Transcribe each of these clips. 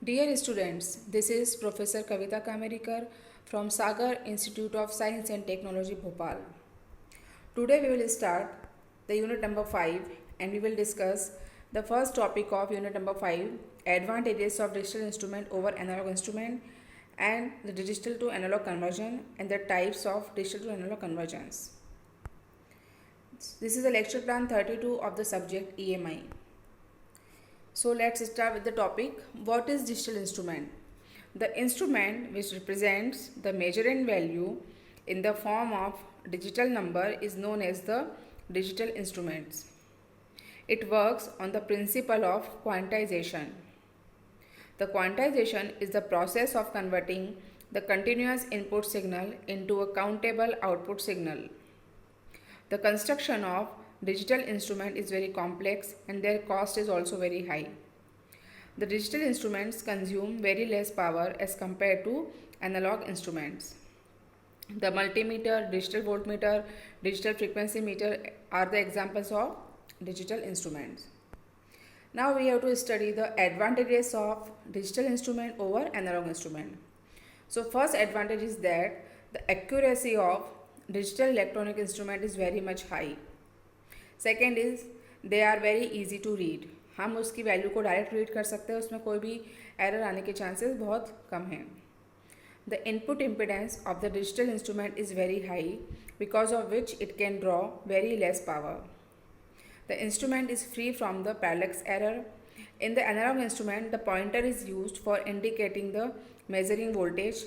Dear students, this is Professor Kavita Kamerikar from Sagar Institute of Science and Technology, Bhopal. Today we will start the unit number 5 and we will discuss the first topic of unit number 5, advantages of digital instrument over analog instrument and the digital to analog conversion and the types of digital to analog conversions. This is the lecture plan 32 of the subject EMI. So let's start with the topic. What is digital instrument? The instrument which represents the measuring value in the form of digital number is known as the digital instruments. It works on the principle of quantization. The quantization is the process of converting the continuous input signal into a countable output signal. The construction of digital instrument is very complex and their cost is also very high. The digital instruments consume very less power as compared to analog instruments. The multimeter, digital voltmeter, digital frequency meter are the examples of digital instruments. Now we have to study the advantages of digital instrument over analog instrument. So first advantage is that the accuracy of digital electronic instrument is very much high. Second is they are very easy to read. हम उसकी value को direct read कर सकते हैं, उसमें कोई भी error आने के चांसेस बहुत कम हैं. The input impedance of the digital instrument is very high because of which it can draw very less power. The instrument is free from the parallax error. In the analogue instrument the pointer is used for indicating the measuring voltage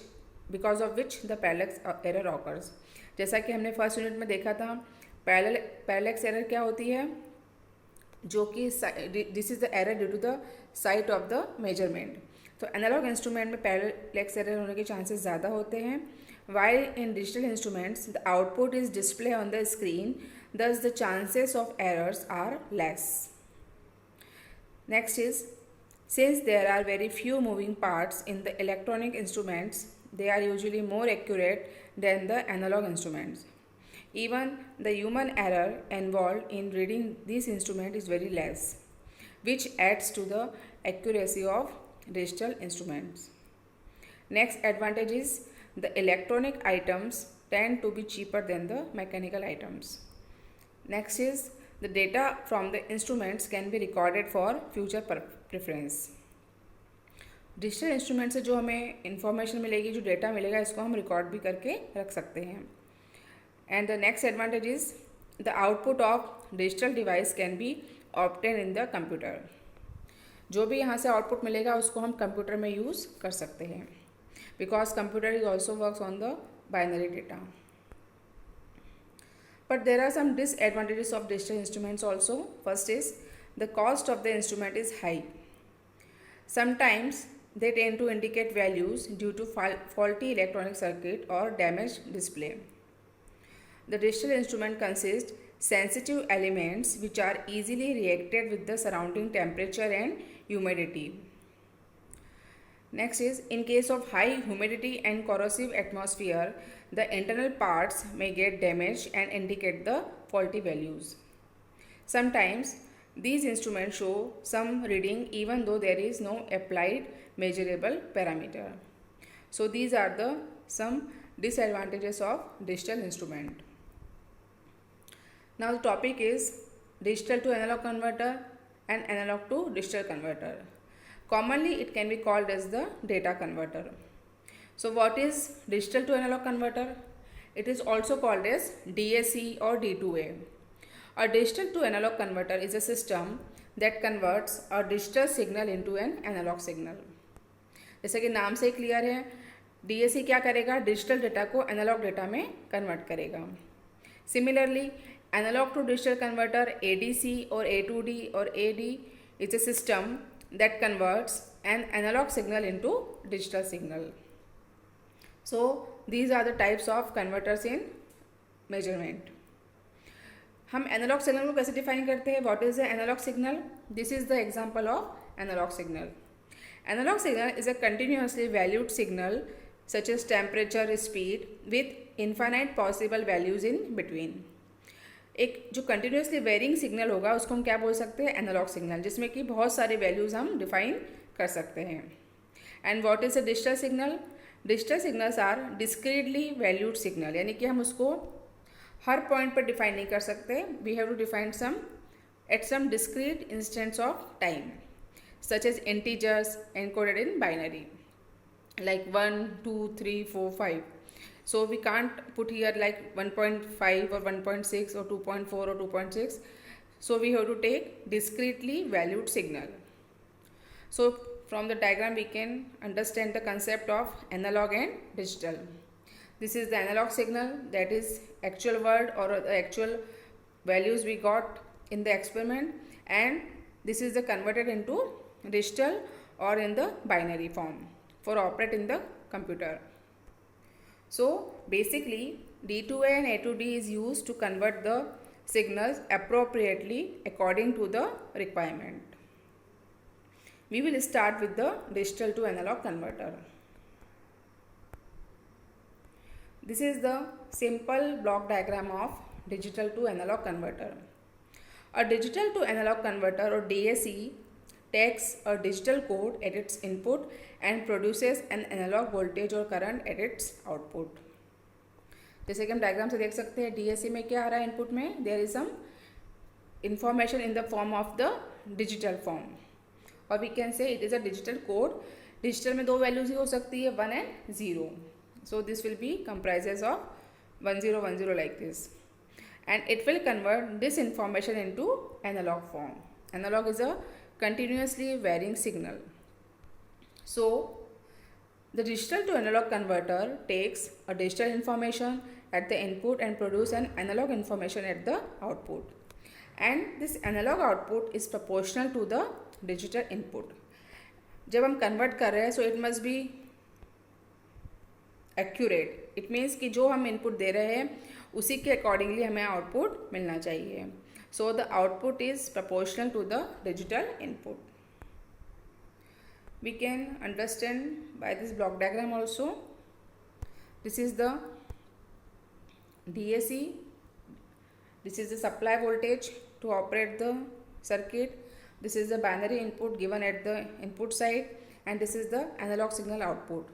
because of which the parallax error occurs. जैसा कि हमने first unit में देखा था, पैरेलक्स error क्या होती है, जो कि this is the error due to the sight of the measurement. तो एनालॉग इंस्ट्रूमेंट में पैरेलक्स एरर होने के चांसेस ज़्यादा होते हैं. While in digital instruments the output is display on the screen, thus the chances of errors are less. Next is since there are very few moving parts in the electronic instruments, they are usually more accurate than the analog instruments. Even the human error involved in reading these instruments is very less, which adds to the accuracy of digital instruments. Next advantage is the electronic items tend to be cheaper than the mechanical items. Next is the data from the instruments can be recorded for future preference. Digital instrument से जो हमें information मिलेगी, जो data मिलेगा, इसको हम record भी करके रख सकते हैं. And the next advantage is the output of digital device can be obtain in the computer. जो भी यहाँ से आउटपुट मिलेगा उसको हम कंप्यूटर में यूज़ कर सकते हैं, because computer is also works on the binary data. But there are some disadvantages of digital instruments also. First is the cost of the instrument is high. Sometimes they tend to indicate values due to faulty electronic circuit or damaged display. The digital instrument consists sensitive elements which are easily reacted with the surrounding temperature and humidity. Next is, in case of high humidity and corrosive atmosphere, the internal parts may get damaged and indicate the faulty values. Sometimes these instruments show some reading even though there is no applied measurable parameter. So these are the some disadvantages of digital instrument. Now the topic is digital to analog converter and analog to digital converter. Commonly it can be called as the data converter. So what is digital to analog converter? It is also called as DAC or D2A. A digital to analog converter is a system that converts a digital signal into an analog signal. जैसे कि नाम से clear है, DAC क्या करेगा, digital data को analog data में convert करेगा. Similarly analog to digital converter ADC और A2D और AD is a system that converts an analog signal into digital signal. So these are the types of converters in measurement. हम analog signal को कैसे define करते हैं? What is the analog signal? This is the example of analog signal. Analog signal is a continuously valued signal such as temperature, speed with infinite possible values in between. एक जो continuously varying signal होगा उसको हम क्या बोल सकते हैं? Analogue signal, जिसमें कि बहुत सारे वैल्यूज़ हम डिफाइन कर सकते हैं. And what is a digital signal? Digital signals are discretely valued signal, यानी कि हम उसको हर पॉइंट पर डिफाइन नहीं कर सकते. We have to define some at some discrete instance of time, such as integers encoded in binary like 1 2 3 4 5. So we can't put here like 1.5 or 1.6 or 2.4 or 2.6. So we have to take discretely valued signal. So from the diagram we can understand the concept of analog and digital. This is the analog signal, that is actual word or the actual values we got in the experiment, and this is the converted into digital or in the binary form for operate in the computer. So basically D2A and A2D is used to convert the signals appropriately according to the requirement. We will start with the digital to analog converter. This is the simple block diagram of digital to analog converter. A digital to analog converter or DAC takes a digital code at its input and produces an analog voltage or current at its output. जैसे कि हम diagram से देख सकते हैं, DAC में क्या आ रहा है इनपुट में? There is some information in the form of the digital form, और we can say it is a digital code. Digital में दो वैल्यूज ही हो सकती है, 1 and 0. So this will be comprises of 1010 like this. And it will convert this information into analog form. Analog is a continuously varying signal. So the digital to analog converter takes a digital information at the input and produce an analog information at the output. And this analog output is proportional to the digital input. जब हम convert कर रहे हैं, so it must be accurate. It means कि जो हम input दे रहे हैं उसी के अकॉर्डिंगली हमें आउटपुट मिलना चाहिए. So the output is proportional to the digital input. We can understand by this block diagram also. This is the DAC. This is the supply voltage to operate the circuit. This is the binary input given at the input side, and this is the analog signal output.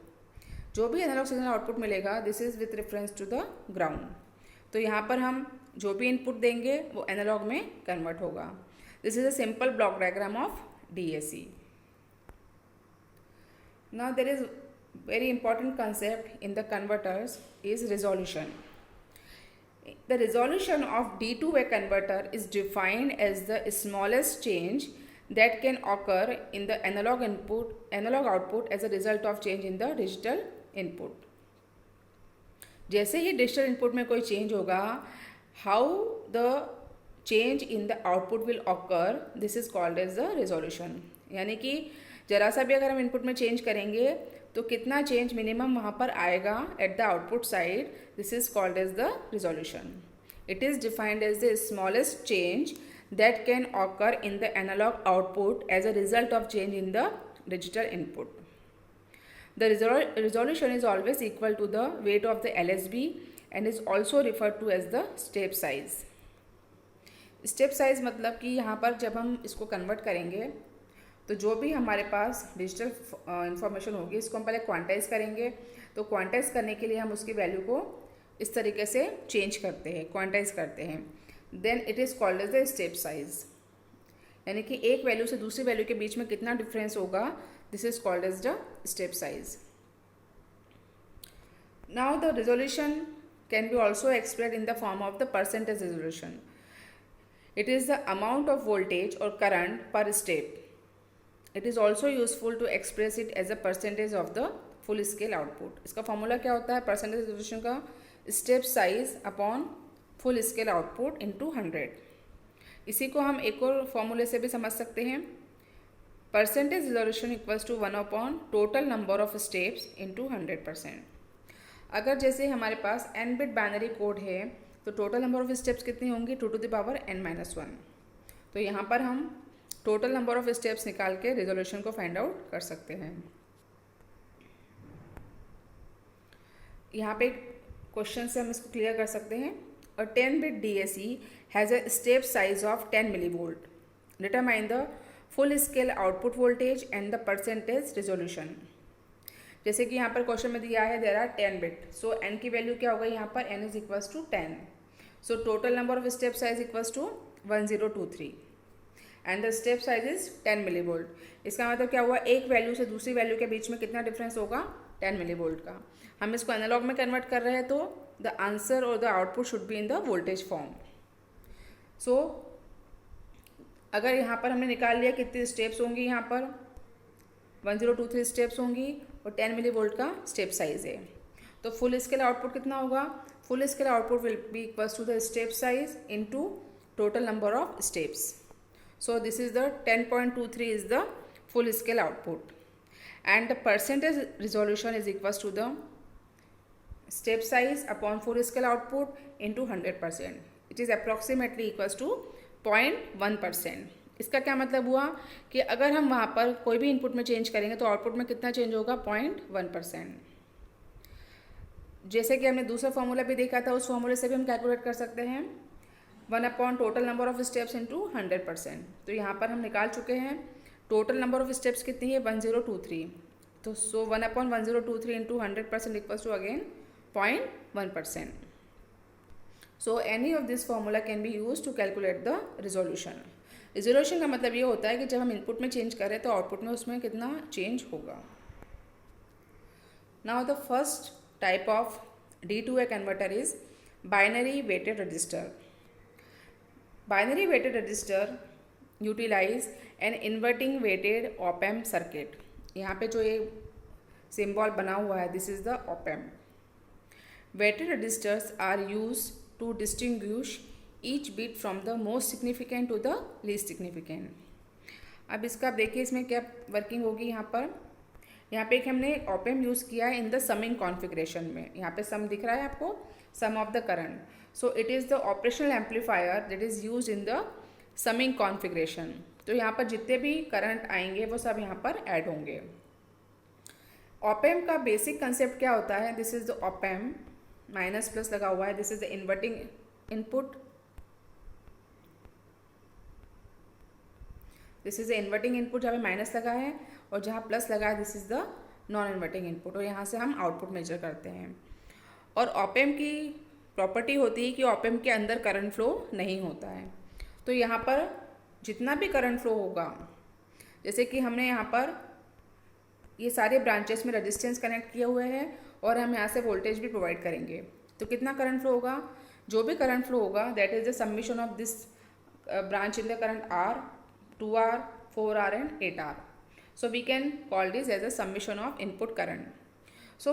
जो भी analog signal output मिलेगा, this is with reference to the ground. तो यहाँ पर हम जो भी input देंगे वो एनालॉग में कन्वर्ट होगा. This is a simple block diagram of DAC. Now there is very important concept in the converters is resolution. The resolution of D2A converter is defined as the smallest change that can occur in the analog output as a result of change in the digital input. जैसे ही digital input में कोई change होगा, how the change in the output will occur, this is called as the resolution. यानी कि जरा सा भी अगर हम इनपुट में चेंज करेंगे तो कितना चेंज मिनिमम वहाँ पर आएगा at the output side, this is called as the resolution. It is defined as the smallest change that can occur in the analog output as a result of change in the digital input. The resolution is always equal to the weight of the LSB and is also referred to as the step size. Step size मतलब कि यहाँ पर जब हम इसको convert करेंगे तो जो भी हमारे पास डिजिटल इंफॉर्मेशन होगी इसको हम पहले क्वांटाइज करेंगे. तो क्वांटाइज करने के लिए हम उसकी वैल्यू को इस तरीके से चेंज करते हैं, क्वांटाइज करते हैं. Then it is called as the step size. यानी कि एक वैल्यू से दूसरी वैल्यू के बीच में कितना डिफरेंस होगा, this is called as the step size. Now the resolution can be also expressed in the form of the percentage resolution. It is the amount of voltage और current per step. It is also useful to express it as a percentage of the full scale output. इसका formula क्या होता है percentage resolution का? Step size upon full scale output into 100. इसी को हम एक और फॉर्मूले से भी समझ सकते हैं. Percentage resolution equals to 1 upon total number of steps into 100%. अगर जैसे हमारे पास n बिट बाइनरी कोड है तो टोटल नंबर ऑफ स्टेप्स कितनी होंगी? 2 to the power n-1. तो यहाँ पर हम टोटल नंबर ऑफ स्टेप्स निकाल के रिजोल्यूशन को फाइंड आउट कर सकते हैं. यहाँ पे क्वेश्चन से हम इसको क्लियर कर सकते हैं. A 10-bit DAC has a step size of 10 millivolt. Determine the full scale output voltage and the percentage resolution. जैसे कि यहाँ पर क्वेश्चन में दिया है there are 10 bit, so n की वैल्यू क्या होगा यहाँ पर, n is equals to 10, so total number of step size equals to 1023 and the step size is 10 millivolt. इसका मतलब क्या हुआ, एक वैल्यू से दूसरी वैल्यू के बीच में कितना डिफरेंस होगा, 10 मिली वोल्ट का। हम इसको एनालॉग में कन्वर्ट कर रहे हैं तो द आंसर और the output should be in the voltage form. So अगर यहाँ पर हमने निकाल लिया कितनी स्टेप्स होंगी, यहाँ पर 1023 स्टेप्स होंगी और 10 मिली वोल्ट का स्टेप साइज है, तो फुल स्केल आउटपुट कितना होगा, full scale output will be equals to the step size into total number of steps. So this is the 10.23 is the full scale output and the percentage resolution is equals to the step size upon full scale output into 100%. It is approximately equals to 0.1%. इसका क्या मतलब हुआ कि अगर हम वहाँ पर कोई भी इनपुट में चेंज करेंगे तो आउटपुट में कितना चेंज होगा, 0.1%। जैसे कि हमने दूसरा फॉर्मूला भी देखा था, उस फॉर्मूले से भी हम कैलकुलेट कर सकते हैं 1 upon total number of steps into 100%। तो यहाँ पर हम निकाल चुके हैं टोटल नंबर ऑफ स्टेप्स कितनी है, 1023, तो so 1 upon 1023 into 100% equals to again 0.1%। So any of this formula can be use to calculate the resolution. Resolution का मतलब ये होता है कि जब हम इनपुट में चेंज करें तो आउटपुट में उसमें कितना चेंज होगा। Now the first type of D2A converter is binary weighted register. Binary weighted register utilize an inverting weighted op-amp circuit। यहाँ पे जो ये सिंबल बना हुआ है, this is the op-amp। Weighted registers are used to distinguish each bit from the most significant to the least significant। अब इसका आप देखिए इसमें क्या वर्किंग होगी। यहाँ पे एक हमने op-amp यूज़ किया है इन द समिंग कॉन्फ़िगरेशन में। यहाँ पे सम दिख रहा है आपको, some of the current. So it is the operational amplifier that is used in the summing configuration। तो यहाँ पर जितने भी करंट आएंगे वो सब यहाँ पर ऐड होंगे। op-amp का बेसिक कंसेप्ट क्या होता है, this is the op-amp, minus plus लगा हुआ है, this is the inverting input, this is the inverting input जहाँ पे माइनस लगा है, और जहाँ प्लस लगा है this is the non inverting input, और यहाँ से हम आउटपुट मेजर करते हैं। और op-amp की प्रॉपर्टी होती है कि op-amp के अंदर करंट फ्लो नहीं होता है। तो यहाँ पर जितना भी करंट फ्लो होगा, जैसे कि हमने यहाँ पर ये सारे ब्रांचेस में रेजिस्टेंस कनेक्ट किए हुए हैं और हम यहाँ से वोल्टेज भी प्रोवाइड करेंगे, तो कितना करंट फ्लो होगा, जो भी करंट फ्लो होगा that is the summation of this branch in the current R, 2R, 4R and 8R। So we can call this as a summation of input current. So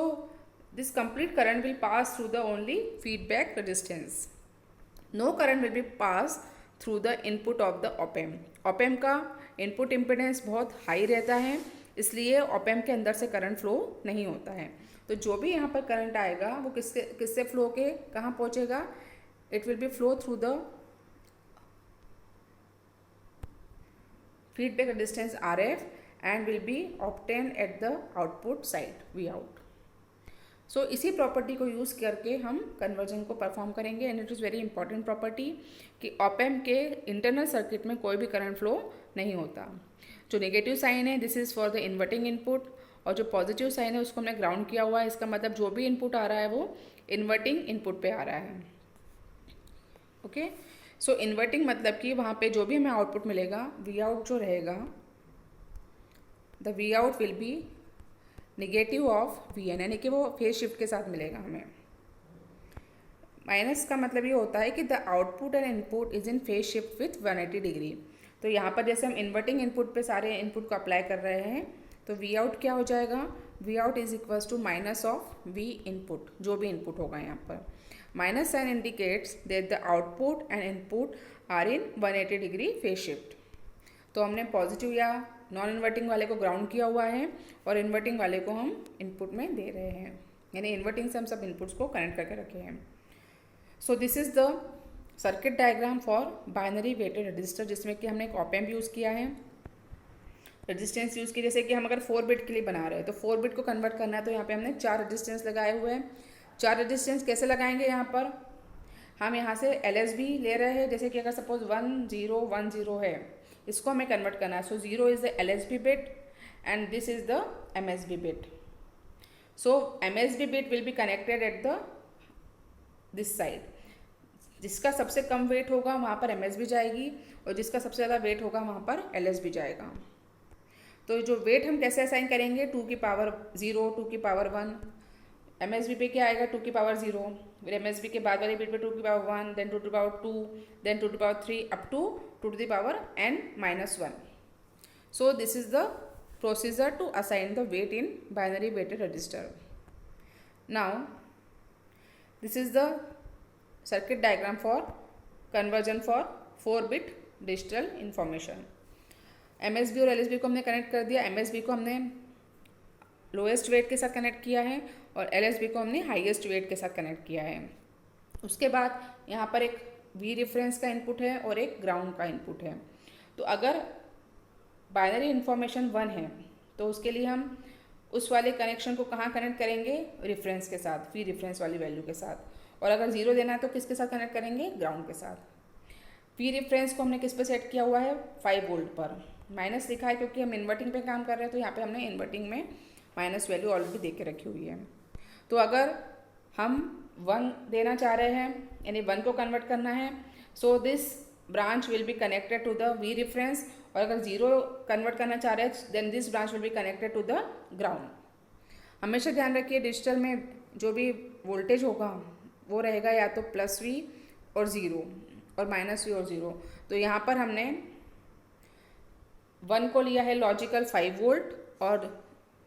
this complete current will pass through the only feedback resistance. No current will be passed through the input of the op-amp। op-amp का input impedance बहुत high रहता है, इसलिए op-amp के अंदर से current flow नहीं होता है। तो जो भी यहाँ पर करंट आएगा वो किससे फ्लो के कहाँ पहुँचेगा, it will B flow through the feedback resistance RF and will be obtain eight the output side Vout। सो इसी प्रॉपर्टी को यूज़ करके हम कन्वर्जन को परफॉर्म करेंगे and it is very important property कि op-amp के इंटरनल सर्किट में कोई भी करंट फ्लो नहीं होता। जो नेगेटिव साइन है this is for the inverting input, और जो पॉजिटिव साइन है उसको हमने ग्राउंड किया हुआ है। इसका मतलब जो भी इनपुट आ रहा है वो इन्वर्टिंग इनपुट पे आ रहा है। ओके, सो इन्वर्टिंग मतलब कि वहाँ पे जो भी हमें आउटपुट मिलेगा, Vout जो रहेगा, the Vout will be negative of Vn, यानी कि वो फेज शिफ्ट के साथ मिलेगा हमें। माइनस का मतलब ये होता है कि the output and input is in phase shift with 180 degree. तो यहाँ पर जैसे हम इन्वर्टिंग इनपुट पे सारे इनपुट को अप्लाई कर रहे हैं, तो Vout क्या हो जाएगा, Vout is equals to minus of V input, जो भी इनपुट होगा यहाँ पर। Minus sign indicates that the output and input are in 180 degree phase shift. तो हमने पॉजिटिव या नॉन इन्वर्टिंग वाले को ग्राउंड किया हुआ है और इन्वर्टिंग वाले को हम इनपुट में दे रहे हैं, यानी इन्वर्टिंग से हम सब इनपुट्स को कनेक्ट करके रखे हैं। So this is the circuit diagram for binary weighted register, जिसमें कि हमने एक op-amp यूज़ किया है, रजिस्टेंस यूज़ की। जैसे कि हम अगर 4 बिट के लिए बना रहे हैं तो 4 बिट को कन्वर्ट करना है, तो यहाँ पे हमने 4 रजिस्टेंस लगाए हुए हैं। 4 रजिस्टेंस कैसे लगाएंगे, यहाँ पर हम यहाँ से LSB ले रहे हैं। जैसे कि अगर सपोज 1 0 1 0 है, इसको हमें कन्वर्ट करना है। सो 0 is the LSB bit and this is the MSB bit. So MSB bit will be connected at the this side. जिसका सबसे कम वेट होगा वहाँ पर MSB जाएगी और जिसका सबसे ज़्यादा वेट होगा वहाँ पर LSB जाएगा। तो जो वेट हम कैसे असाइन करेंगे, 2 की पावर 0, 2 की पावर 1, MSB पे क्या आएगा 2 की पावर 0, फिर MSB के बाद वाले बिट पे 2 की power 1, then 2 to power 2, then 2 to power 3 up to 2 to the power n-1. So this is the procedure to assign the weight in binary weighted register. Now this is the circuit diagram for conversion for 4-bit digital information. MSB और LSB को हमने connect कर दिया। MSB को हमने lowest wait के साथ connect किया है और LSB को हमने हाईएस्ट वेट के साथ कनेक्ट किया है। उसके बाद यहाँ पर एक V रेफरेंस का इनपुट है और एक ग्राउंड का इनपुट है। तो अगर बाइनरी इन्फॉर्मेशन 1 है तो उसके लिए हम उस वाले कनेक्शन को कहाँ कनेक्ट करेंगे, रेफरेंस के साथ, V रेफरेंस वाली वैल्यू के साथ। और अगर 0 देना है तो किसके साथ कनेक्ट करेंगे, ग्राउंड के साथ। V रेफरेंस को हमने किस पे सेट किया हुआ है, 5 वोल्ट पर। माइनस लिखा है क्योंकि हम इन्वर्टिंग पे काम कर रहे हैं, तो यहाँ पे हमने इन्वर्टिंग में माइनस वैल्यू ऑलरेडी दे के रखी हुई है। तो अगर हम 1 देना चाह रहे हैं, यानी 1 को कन्वर्ट करना है, so this branch will be connected to the V reference. और अगर 0 कन्वर्ट करना चाह रहे हैं then this branch will be connected to the ground. हमेशा ध्यान रखिए डिजिटल में जो भी वोल्टेज होगा वो रहेगा या तो +V और 0 और -V और 0। तो यहाँ पर हमने 1 को लिया है लॉजिकल 5 वोल्ट और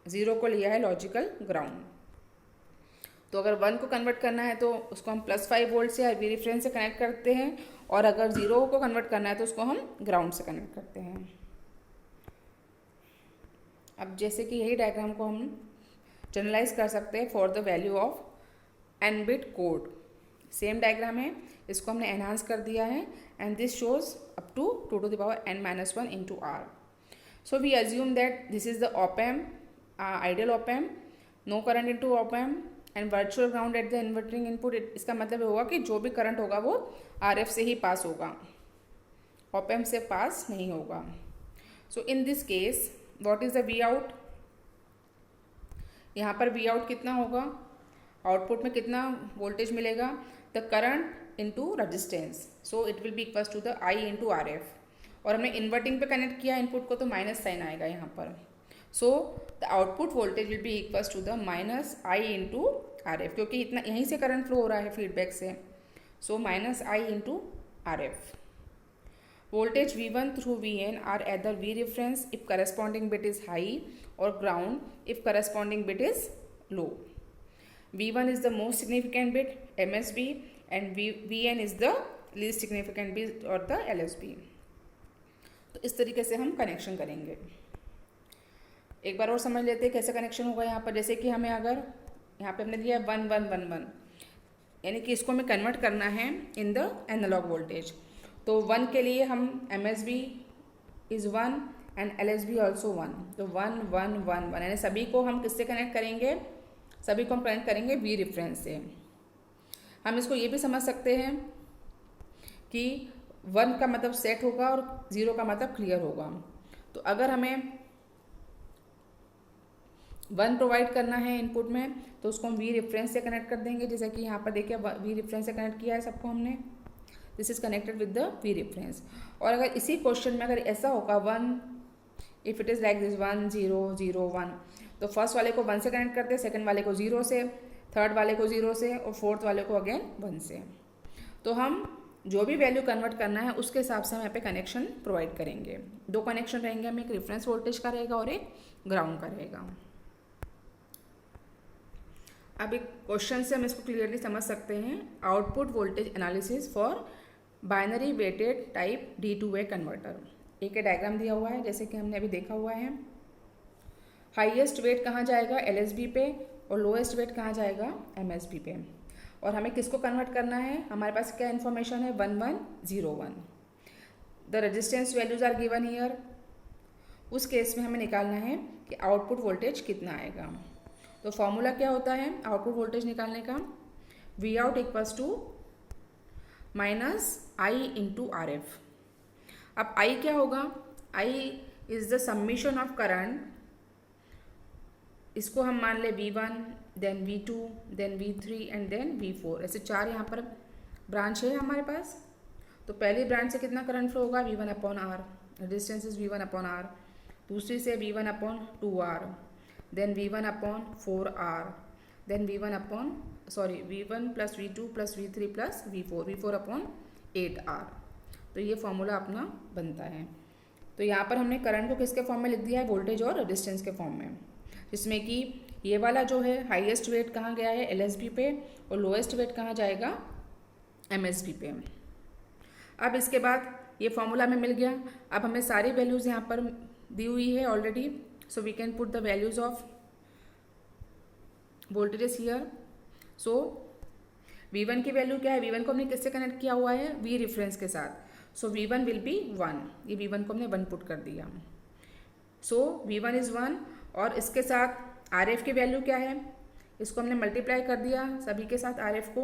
0 को लिया है लॉजिकल ग्राउंड। तो अगर 1 को कन्वर्ट करना है तो उसको हम +5 वोल्ट से V रेफरेंस से कनेक्ट करते हैं और अगर 0 को कन्वर्ट करना है तो उसको हम ग्राउंड से कनेक्ट करते हैं। अब जैसे कि यही डायग्राम को हम जनरलाइज कर सकते हैं for the value of n bit code. Same diagram है, इसको हमने एनहांस कर दिया है and this shows up to 2 to the power n-1 into r। So we assume that this is the op-amp, ideal op-amp, no current into op-amp and virtual ground at the inverting input. इसका मतलब होगा कि जो भी current होगा वो RF से ही पास होगा, op-amp से पास नहीं होगा। So in this case what is the V out, यहाँ पर V आउट कितना होगा, आउटपुट में कितना वोल्टेज मिलेगा, the current into resistance, so it will be equal to the I into RF। और हमने इन्वर्टिंग पे कनेक्ट किया इनपुट को तो माइनस साइन आएगा यहाँ पर। So the output voltage will be equal to the -I into RF, क्योंकि इतना यहीं से करंट फ्लो हो रहा है फीडबैक से। सो -I into RF। Voltage V1 through Vn are either V reference if corresponding bit is high or ground if corresponding bit is low. V1 is the most significant bit MSB and Vn is the least significant bit or the LSB. तो इस तरीके से हम connection करेंगे। एक बार और समझ लेते हैं कैसे कनेक्शन होगा यहाँ पर। जैसे कि हमें अगर यहाँ पे हमने दिया 1 1 1 1, यानी कि इसको हमें कन्वर्ट करना है इन द एनालॉग वोल्टेज। तो 1 के लिए हम MSB is 1 and LSB also 1, तो 1 1 1 1, यानी सभी को हम किससे कनेक्ट करेंगे, सभी को हम कनेक्ट करेंगे V रेफरेंस से। हम इसको ये भी समझ सकते हैं कि 1 का मतलब सेट होगा और 0 का मतलब क्लियर होगा। तो अगर हमें 1 प्रोवाइड करना है इनपुट में तो उसको हम V रेफरेंस से कनेक्ट कर देंगे। जैसे कि यहाँ पर देखिए V रेफरेंस से कनेक्ट किया है सबको हमने, this is connected with the V reference. और अगर इसी क्वेश्चन में अगर ऐसा होगा 1 if it is like this 1 0 0 1, तो फर्स्ट वाले को 1 से कनेक्ट करते हैं, सेकंड वाले को 0 से, थर्ड वाले को 0 से और फोर्थ वाले को अगेन 1 से। तो हम जो भी वैल्यू कन्वर्ट करना है उसके हिसाब से हम यहाँ पे कनेक्शन प्रोवाइड करेंगे। 2 कनेक्शन रहेंगे हमें, एक रेफरेंस वोल्टेज का रहेगा और एक ग्राउंड का रहेगा। अब एक क्वेश्चन से हम इसको क्लियरली समझ सकते हैं। Output voltage analysis for binary weighted type D2A converter. एक डायग्राम दिया हुआ है जैसे कि हमने अभी देखा हुआ है। हाईएस्ट वेट कहाँ जाएगा, LSB पे, और लोएस्ट वेट कहाँ जाएगा, MSB पे। और हमें किसको कन्वर्ट करना है, हमारे पास क्या इन्फॉर्मेशन है, 1 1 0 1। The resistance values are given here. उस केस में हमें निकालना है कि आउटपुट वोल्टेज कितना आएगा। तो फॉर्मूला क्या होता है आउटपुट वोल्टेज निकालने का, V out equals to -I into RF। अब I क्या होगा, I is the summation of current इसको हम मान ले V1, then V2, then V3 and then V4, ऐसे 4 यहाँ पर ब्रांच है हमारे पास। तो पहली ब्रांच से कितना करंट फ्लो होगा, V1/R, रेजिस्टेंस इज V1/R। दूसरी से V1/2R, then V1/4R, then V1 plus V2 plus V3 plus V4/8R। तो ये फॉर्मूला अपना बनता है। तो यहाँ पर हमने करंट को किसके फॉर्म में लिख दिया है, वोल्टेज और रेजिस्टेंस के फॉर्म में, जिसमें कि ये वाला जो है हाईएस्ट वेट कहाँ गया है, LSB पे, और लोएस्ट वेट कहाँ जाएगा, MSB पे। अब इसके बाद ये फॉर्मूला हमें मिल गया। अब हमें सारी वैल्यूज़ यहाँ पर दी हुई है already, so we can put the values of voltages here. सो V1 की वैल्यू क्या है, V1 को हमने किससे कनेक्ट किया हुआ है, V रेफरेंस के साथ। सो V1 विल बी 1, ये V1 को हमने 1 पुट कर दिया। सो V1 इज़ 1, और इसके साथ RF की वैल्यू क्या है, इसको हमने मल्टीप्लाई कर दिया सभी के साथ RF को,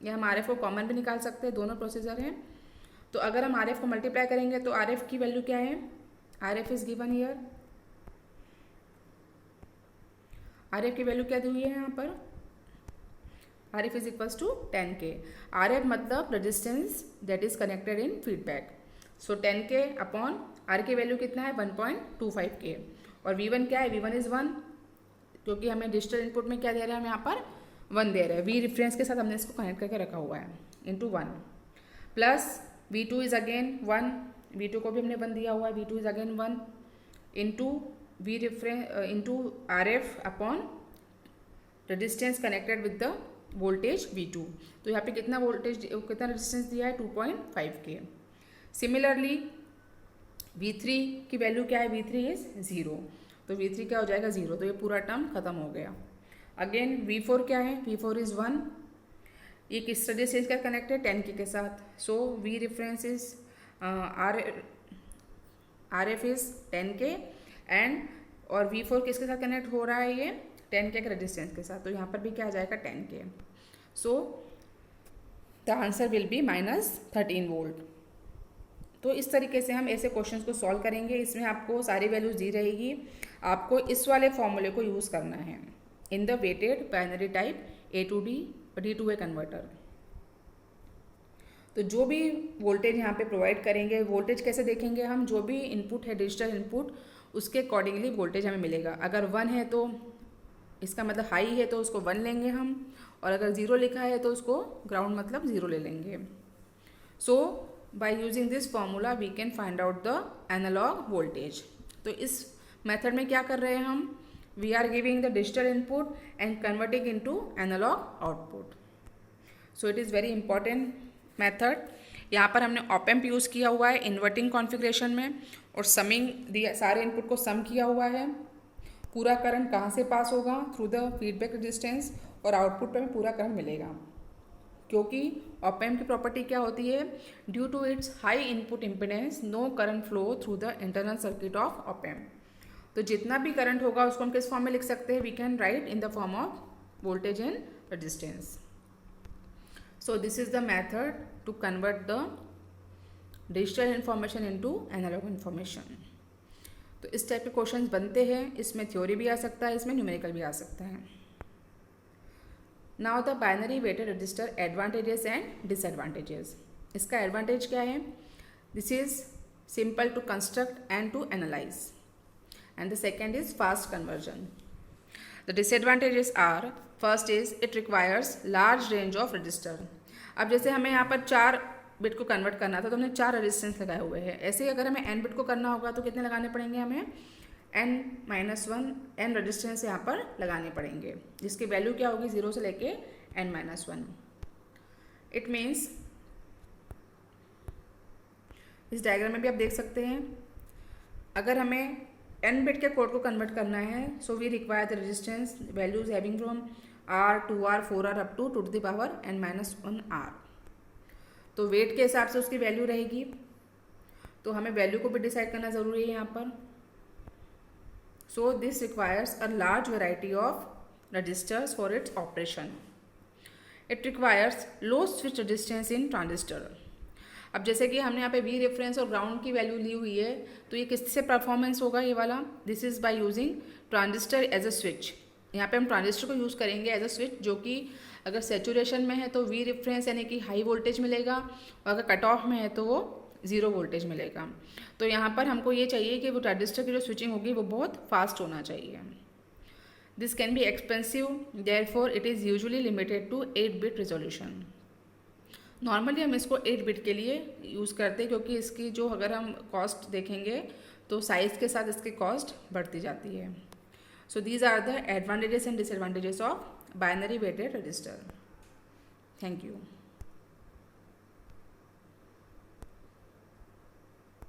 या हम RF को कॉमन भी निकाल सकते हैं, दोनों प्रोसीजर हैं। तो अगर हम RF को मल्टीप्लाई करेंगे तो RF की वैल्यू क्या है, RF is given here, RF की वैल्यू क्या दी हुई है यहाँ पर, RF is equals to 10K। RF मतलब resistance that is connected in feedback. So 10K upon R की वैल्यू कितना है, 1.25K। और V1 क्या है, V1 इज 1, क्योंकि हमें डिजिटल इनपुट में क्या दे रहे हैं, हम यहाँ पर 1 दे रहे हैं, V रेफरेंस के साथ हमने इसको कनेक्ट करके रखा हुआ है, into 1, plus V2 is again 1, V2 को भी हमने 1 दिया हुआ है, V2 is again 1, into V reference into RF upon resistance connected with the voltage V2। तो यहाँ पे कितना वोल्टेज, कितना रेजिस्टेंस दिया है, 2.5K। सिमिलरली V3 की वैल्यू क्या है, V3 इज 0, तो V3 क्या हो जाएगा, 0, तो ये पूरा टर्म खत्म हो गया। अगेन V4 क्या है, V4 इज 1, ये किस रेजिस्टेंस का कनेक्ट है, 10K के साथ। सो V reference is RF is 10K and, और V4 किसके साथ कनेक्ट हो रहा है, ये 10K के रेजिस्टेंस के साथ, तो यहाँ पर भी क्या आ जाएगा, 10K। So the answer will be -13 volt. तो इस तरीके से हम ऐसे क्वेश्चंस को सॉल्व करेंगे। इसमें आपको सारी वैल्यूज दी रहेगी, आपको इस वाले फॉर्मूले को यूज़ करना है in the weighted binary type D to A converter. तो जो भी वोल्टेज यहाँ पे प्रोवाइड करेंगे, वोल्टेज कैसे देखेंगे हम, जो भी इनपुट है डिजिटल इनपुट, उसके अकॉर्डिंगली वोल्टेज हमें मिलेगा। अगर 1 है तो इसका मतलब हाई है, तो उसको 1 लेंगे हम, और अगर 0 लिखा है तो उसको ग्राउंड मतलब 0 ले लेंगे। So by using this formula we can find out the analogue voltage. तो इस मेथड में क्या कर रहे हैं हम, we are giving the digital input and converting into analogue output. So it is very important method. यहाँ पर हमने ऑप एम्प यूज़ किया हुआ है इन्वर्टिंग कॉन्फ़िगरेशन में, और समिंग दिया, सारे इनपुट को सम किया हुआ है। पूरा करंट कहाँ से पास होगा, थ्रू द फीडबैक रेजिस्टेंस, और आउटपुट पर पूरा करंट मिलेगा, क्योंकि ऑप एम्प की प्रॉपर्टी क्या होती है, due to its high input impedance no current flow through the internal circuit of op amp. तो जितना भी करंट होगा उसको हम किस फॉर्म में लिख सकते हैं, we can write in the form of voltage and resistance. So this is the method to convert the digital information into analogue information. तो इस टाइप के क्वेश्चंस बनते हैं, इसमें थ्योरी भी आ सकता है, इसमें न्यूमेरिकल भी आ सकता है। Now the binary weighted register advantages and disadvantages. इसका एडवांटेज क्या है, this is simple to construct and to analyse, and the second is fast conversion. The disadvantages are, first is it requires large range of register. अब जैसे हमें यहाँ पर 4 bit को convert करना था, तो हमने 4 रेजिस्टेंस लगाए हुए हैं। ऐसे ही अगर हमें n बिट को करना होगा तो कितने लगाने पड़ेंगे, हमें n रेजिस्टेंस यहाँ पर लगाने पड़ेंगे, जिसकी वैल्यू क्या होगी, 0 से लेके n-1। इट मीन्स इस डायग्राम में भी आप देख सकते हैं, अगर हमें n बिट के कोड को कन्वर्ट करना है, so we require the resistance values having from R, 2R, 4R up to the power n-1R। तो वेट के हिसाब से उसकी वैल्यू रहेगी, तो हमें वैल्यू को भी डिसाइड करना ज़रूरी है यहाँ पर। So this requires a large variety of registers for its operation. It requires low switch resistance in transistor. अब जैसे कि हमने यहाँ पे वी रेफरेंस और ग्राउंड की वैल्यू ली हुई है, तो ये किससे परफॉर्मेंस होगा, ये वाला, this is by using transistor as a switch. यहाँ पे हम ट्रांजिस्टर को यूज़ करेंगे एज अ स्विच, जो कि अगर सेचुरेशन में है तो वी रेफरेंस यानी कि हाई वोल्टेज मिलेगा, और अगर कट ऑफ में है तो वो ज़ीरो वोल्टेज मिलेगा। तो यहाँ पर हमको ये चाहिए कि वो ट्रांजिस्टर की जो स्विचिंग होगी वो बहुत फास्ट होना चाहिए। This can be expensive, therefore it is usually limited to 8 bit resolution. Normally हम इसको 8 बिट के लिए यूज़ करते हैं, क्योंकि इसकी जो अगर हम कॉस्ट देखेंगे तो साइज़ के साथ इसकी कॉस्ट बढ़ती जाती है। So these are the advantages and disadvantages of binary weighted register. Thank you.